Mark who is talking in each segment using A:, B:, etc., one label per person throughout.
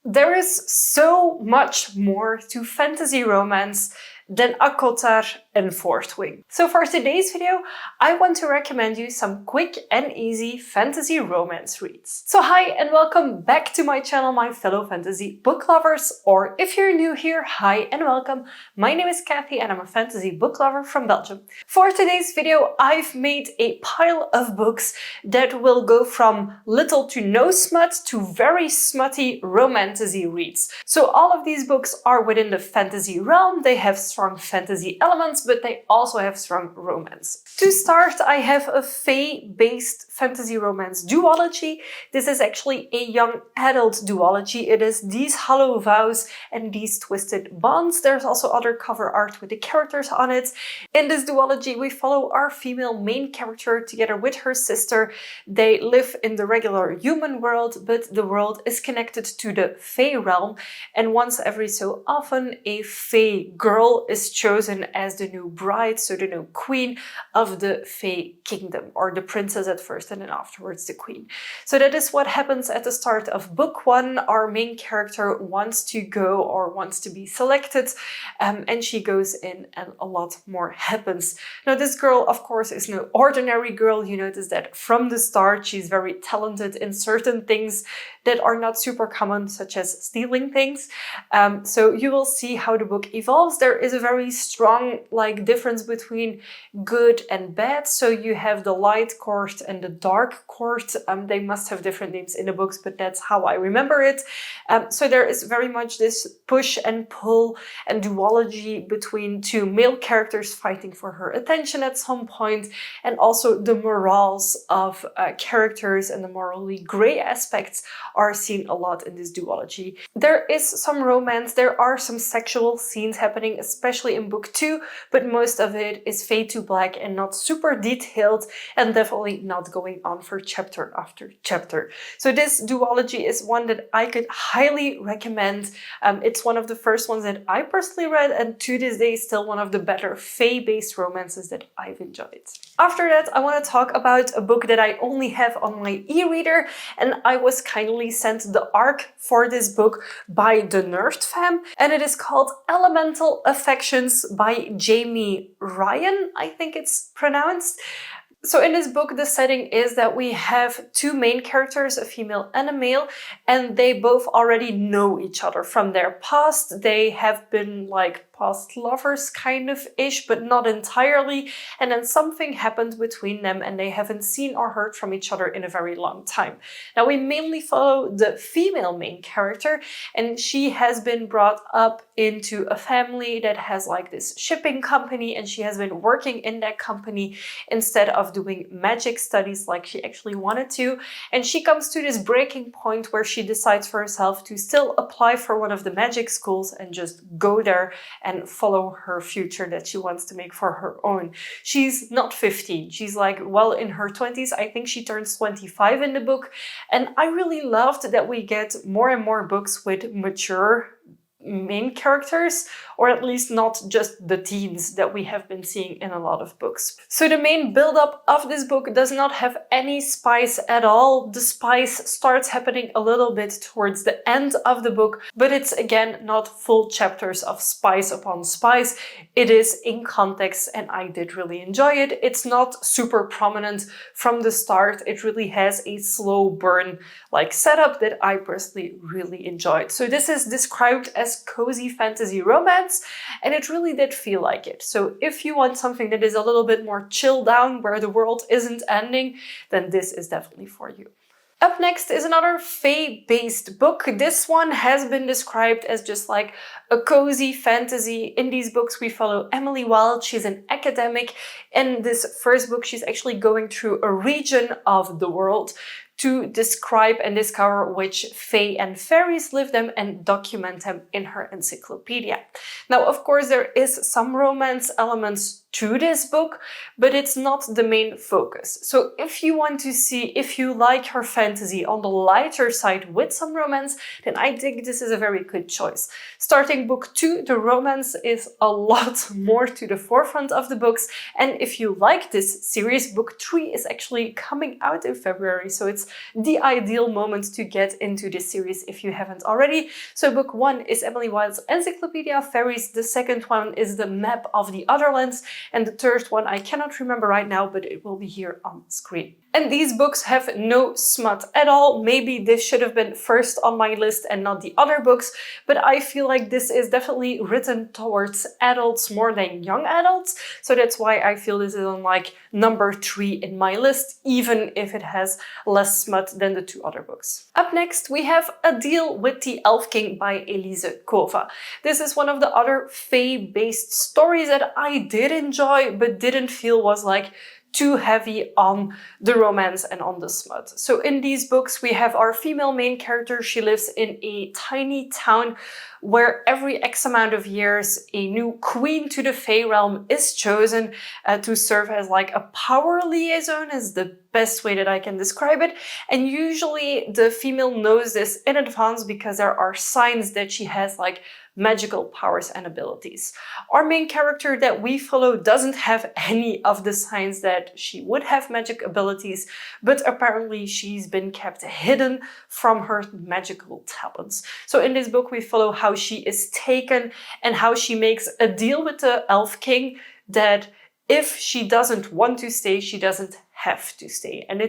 A: There is so much more to fantasy romance than Akotar and Fourth Wing. So for today's video, I want to recommend you some quick and easy fantasy romance reads. So hi and welcome back to my channel, my fellow fantasy book lovers, or if you're new here, hi and welcome. My name is Kathy and I'm a fantasy book lover from Belgium. For today's video, I've made a pile of books that will go from little to no smut to very smutty romantasy reads. So all of these books are within the fantasy realm. They have strong fantasy elements, but they also have strong romance. To start, I have a fae-based fantasy romance duology. This is actually a young adult duology. It is These Hollow Vows and These Twisted Bonds. There's also other cover art with the characters on it. In this duology, we follow our female main character together with her sister. They live in the regular human world, but the world is connected to the fae realm, and once every so often a fae girl is chosen as the new bride, so the new queen of the fae kingdom, or the princess at first and then afterwards the queen. So that is what happens at the start of book one. Our main character wants to go or wants to be selected, and she goes in and a lot more happens. Now this girl, of course, is no ordinary girl. You notice that from the start she's very talented in certain things that are not super common, such as stealing things. So you will see how the book evolves. There is a very strong difference between good and bad. So you have the light court and the dark court. They must have different names in the books, but that's how I remember it. So there is very much this push and pull and duology between two male characters fighting for her attention at some point, and also the morals of characters and the morally grey aspects are seen a lot in this duology. There is some romance, there are some sexual scenes happening, especially in book 2, but most of it is fade to black and not super detailed, and definitely not going on for chapter after chapter. So this duology is one that I could highly recommend. It's one of the first ones that I personally read, and to this day still one of the better fae-based romances that I've enjoyed. After that, I want to talk about a book that I only have on my e-reader, and I was kindly sent the ARC for this book by the Nerd Fam, and it is called Elemental Affections by Jamie Ryan, I think it's pronounced. So in this book, the setting is that we have two main characters, a female and a male, and they both already know each other from their past. They have been past lovers kind of ish, but not entirely. And then something happened between them and they haven't seen or heard from each other in a very long time. Now we mainly follow the female main character, and she has been brought up into a family that has this shipping company, and she has been working in that company instead of doing magic studies like she actually wanted to. And she comes to this breaking point where she decides for herself to still apply for one of the magic schools and just go there and follow her future that she wants to make for her own. She's not 15, she's well in her 20s. I think she turns 25 in the book, and I really loved that we get more and more books with mature main characters, or at least not just the teens that we have been seeing in a lot of books. So the main build-up of this book does not have any spice at all. The spice starts happening a little bit towards the end of the book, but it's again not full chapters of spice upon spice. It is in context, and I did really enjoy it. It's not super prominent from the start. It really has a slow burn setup that I personally really enjoyed. So this is described as cozy fantasy romance, and it really did feel like it. So if you want something that is a little bit more chill down, where the world isn't ending, then this is definitely for you. Up next is another fae-based book. This one has been described as just a cozy fantasy. In these books we follow Emily Wilde. She's an academic. In this first book she's actually going through a region of the world to describe and discover which fae and fairies live them and document them in her encyclopedia. Now, of course, there is some romance elements to this book, but it's not the main focus. So if you want to see if you like her fantasy on the lighter side with some romance, then I think this is a very good choice. Starting book 2, the romance is a lot more to the forefront of the books, and if you like this series, book 3 is actually coming out in February, so it's the ideal moment to get into this series if you haven't already. So book 1 is Emily Wilde's Encyclopaedia of Faeries, the second one is the Map of the Otherlands, and the third one I cannot remember right now, but it will be here on screen. And these books have no smut at all. Maybe this should have been first on my list and not the other books, but I feel like this is definitely written towards adults more than young adults. So that's why I feel this is on like number 3 in my list, even if it has less smut than the 2 other books. Up next, we have A Deal with the Elf King by Elise Kova. This is one of the other fae-based stories that I did enjoy, but didn't feel was like too heavy on the romance and on the smut. So in these books we have our female main character. She lives in a tiny town where every X amount of years a new queen to the Fae realm is chosen to serve as like a power liaison is the best way that I can describe it. And usually the female knows this in advance because there are signs that she has like magical powers and abilities. Our main character that we follow doesn't have any of the signs that she would have magic abilities, but apparently she's been kept hidden from her magical talents. So in this book we follow how she is taken and how she makes a deal with the Elf King that if she doesn't want to stay, she doesn't have to stay. And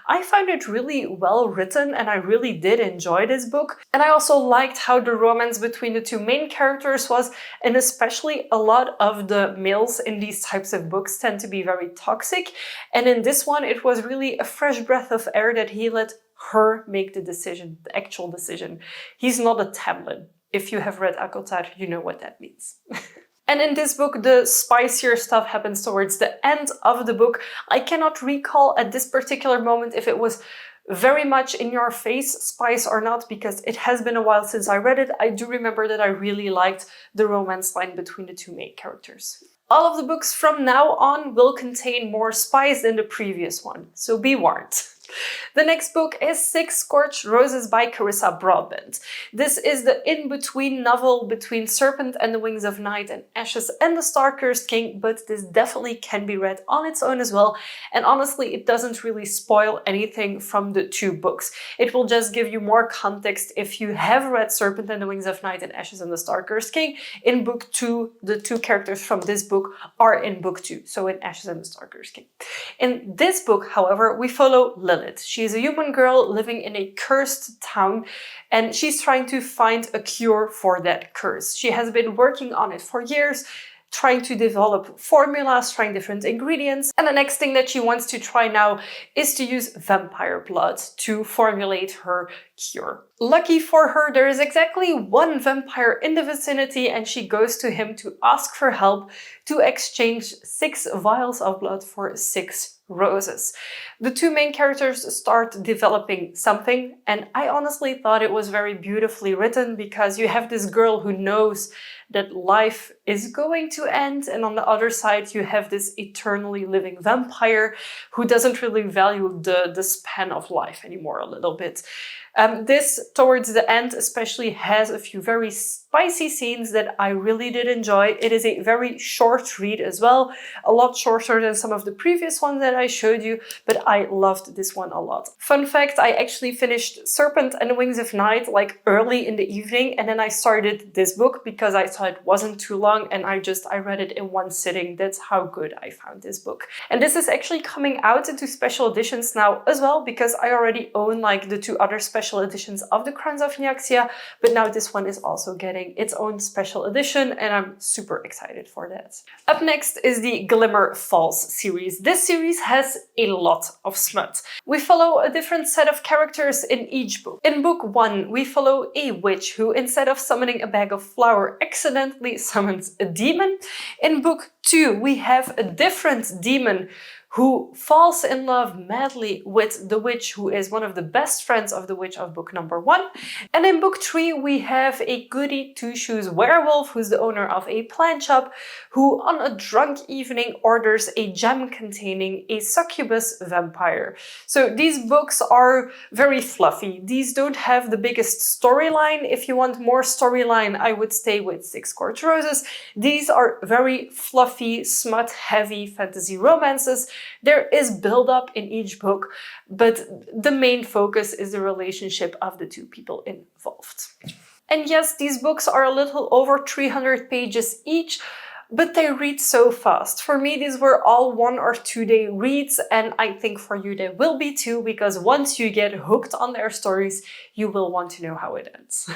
A: I found it really well written and I really did enjoy this book. And I also liked how the romance between the 2 main characters was, and especially a lot of the males in these types of books tend to be very toxic. And in this one, it was really a fresh breath of air that he let her make the decision, the actual decision. He's not a Tamlin. If you have read ACOTAR, you know what that means. And in this book, the spicier stuff happens towards the end of the book. I cannot recall at this particular moment if it was very much in your face spice or not, because it has been a while since I read it. I do remember that I really liked the romance line between the 2 main characters. All of the books from now on will contain more spice than the previous one, so be warned. The next book is 6 Scorched Roses by Carissa Broadbent. This is the in-between novel between Serpent and the Wings of Night and Ashes and the Star-Cursed King, but this definitely can be read on its own as well. And honestly, it doesn't really spoil anything from the 2 books. It will just give you more context if you have read Serpent and the Wings of Night and Ashes and the Star-Cursed King. In book 2, the 2 characters from this book are in book 2, so in Ashes and the Star-Cursed King. In this book, however, we follow Lilith. She is a human girl living in a cursed town, and she's trying to find a cure for that curse. She has been working on it for years, trying to develop formulas, trying different ingredients. And the next thing that she wants to try now is to use vampire blood to formulate her cure. Lucky for her, there is exactly 1 vampire in the vicinity, and she goes to him to ask for help to exchange 6 vials of blood for 6 roses. The 2 main characters start developing something, and I honestly thought it was very beautifully written because you have this girl who knows that life is going to end, and on the other side you have this eternally living vampire who doesn't really value the span of life anymore a little bit. This, towards the end especially, has a few very spicy scenes that I really did enjoy. It is a very short read as well, a lot shorter than some of the previous ones that I showed you, but I loved this one a lot. Fun fact, I actually finished Serpent and the Wings of Night like early in the evening, and then I started this book because I thought it wasn't too long, and I read it in 1 sitting. That's how good I found this book. And this is actually coming out into special editions now as well, because I already own like the 2 other special editions of The Crowns of Nyaxia, but now this one is also getting its own special edition, and I'm super excited for that. Up next is the Glimmer Falls series. This series has a lot of smut. We follow a different set of characters in each book. In book 1, we follow a witch who, instead of summoning a bag of flour, accidentally summons a demon. In book 2, we have a different demon who falls in love madly with the witch who is one of the best friends of the witch of book number 1. And in book 3 we have a goody two-shoes werewolf who's the owner of a plant shop, who on a drunk evening orders a gem containing a succubus vampire. So these books are very fluffy. These don't have the biggest storyline. If you want more storyline, I would stay with Scorched Roses. These are very fluffy, smut-heavy fantasy romances. There is build-up in each book, but the main focus is the relationship of the two people involved. And yes, these books are a little over 300 pages each, but they read so fast. For me, these were all 1 or 2 day reads, and I think for you they will be too, because once you get hooked on their stories, you will want to know how it ends.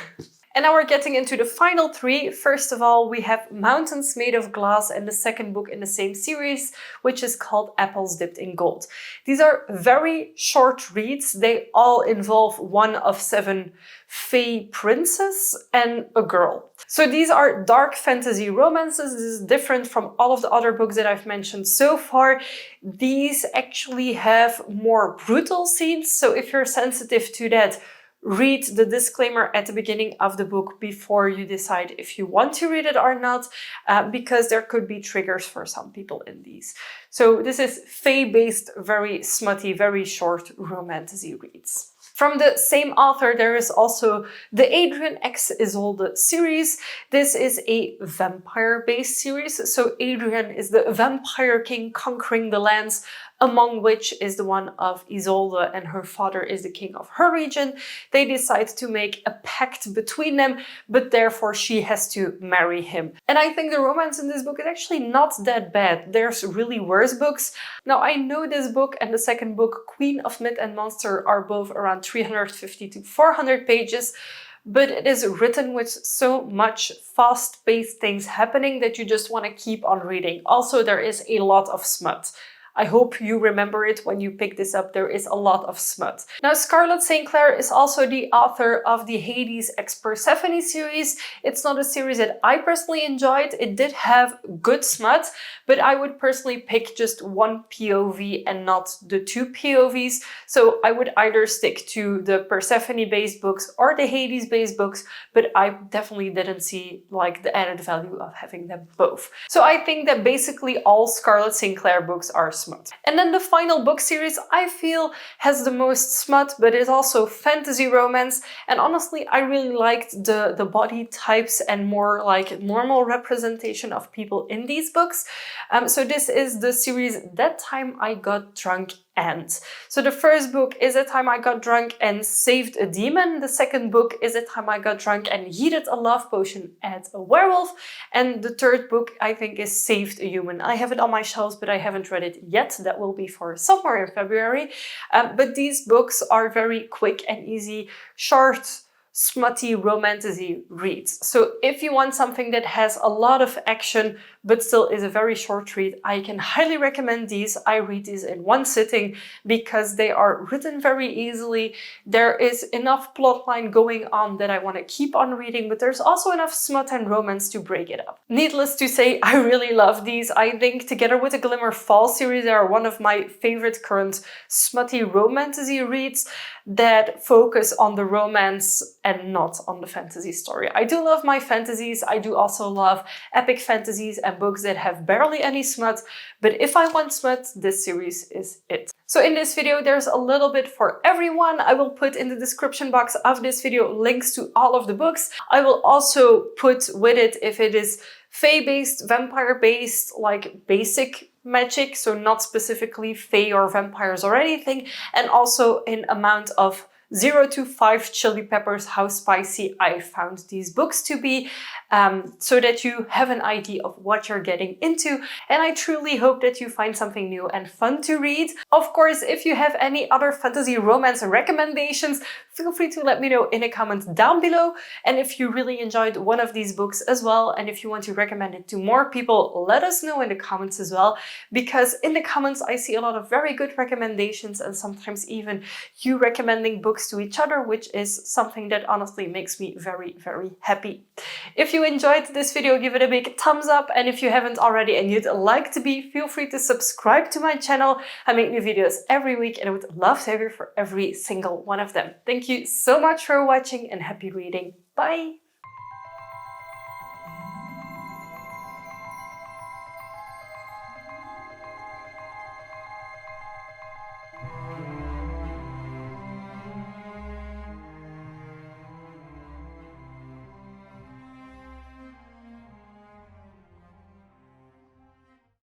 A: And now we're getting into the final 3. First of all, we have Mountains Made of Glass and the second book in the same series, which is called Apples Dipped in Gold. These are very short reads. They all involve one of 7 fae princes and a girl. So these are dark fantasy romances. This is different from all of the other books that I've mentioned so far. These actually have more brutal scenes, so if you're sensitive to that, read the disclaimer at the beginning of the book before you decide if you want to read it or not, because there could be triggers for some people in these. So this is fae-based, very smutty, very short romantasy reads. From the same author, there is also the Adrian X Isolde series. This is a vampire-based series. So Adrian is the vampire king conquering the lands, among which is the one of Isolde, and her father is the king of her region. They decide to make a pact between them, but therefore she has to marry him. And I think the romance in this book is actually not that bad. There's really worse books. Now, I know this book and the second book, Queen of Myth and Monster, are both around 350 to 400 pages, but it is written with so much fast-paced things happening that you just want to keep on reading. Also, there is a lot of smut. I hope you remember it when you pick this up. There is a lot of smut. Now, Scarlett St. Clair is also the author of the Hades x Persephone series. It's not a series that I personally enjoyed. It did have good smut, but I would personally pick just one POV and not the 2 POVs. So I would either stick to the Persephone-based books or the Hades-based books, but I definitely didn't see like the added value of having them both. So I think that basically all Scarlett St. Clair books are smut. And then the final book series I feel has the most smut, but is also fantasy romance. And honestly, I really liked the body types and more like normal representation of people in these books. So this is the series That Time I Got Drunk And. So the first book is A Time I Got Drunk and Saved a Demon. The second book is A Time I Got Drunk and Heated a Love Potion at a Werewolf. And the third book, I think, is Saved a Human. I have it on my shelves, but I haven't read it yet. That will be for somewhere in February. But these books are very quick and easy, short, smutty romantasy reads. So if you want something that has a lot of action but still is a very short read, I can highly recommend these. I read these in one sitting because they are written very easily. There is enough plotline going on that I want to keep on reading, but there's also enough smut and romance to break it up. Needless to say, I really love these. I think together with the Glimmer Fall series, they are one of my favorite current smutty romantasy reads that focus on the romance and not on the fantasy story. I do love my fantasies. I do also love epic fantasies and books that have barely any smut, but if I want smut, this series is it. So in this video, there's a little bit for everyone. I will put in the description box of this video links to all of the books. I will also put with it if it is fae-based, vampire-based, like basic magic, so not specifically fae or vampires or anything, and also in amount of 0 to 5 chili peppers, how spicy I found these books to be, so that you have an idea of what you're getting into. And I truly hope that you find something new and fun to read. Of course, if you have any other fantasy romance recommendations, feel free to let me know in the comments down below. And if you really enjoyed one of these books as well, and if you want to recommend it to more people, let us know in the comments as well, because in the comments I see a lot of very good recommendations, and sometimes even you recommending books to each other, which is something that honestly makes me very, very happy. If you enjoyed this video, give it a big thumbs up, and if you haven't already and you'd like to be, feel free to subscribe to my channel. I make new videos every week and I would love to have you for every single one of them. Thank you so much for watching and happy reading. Bye!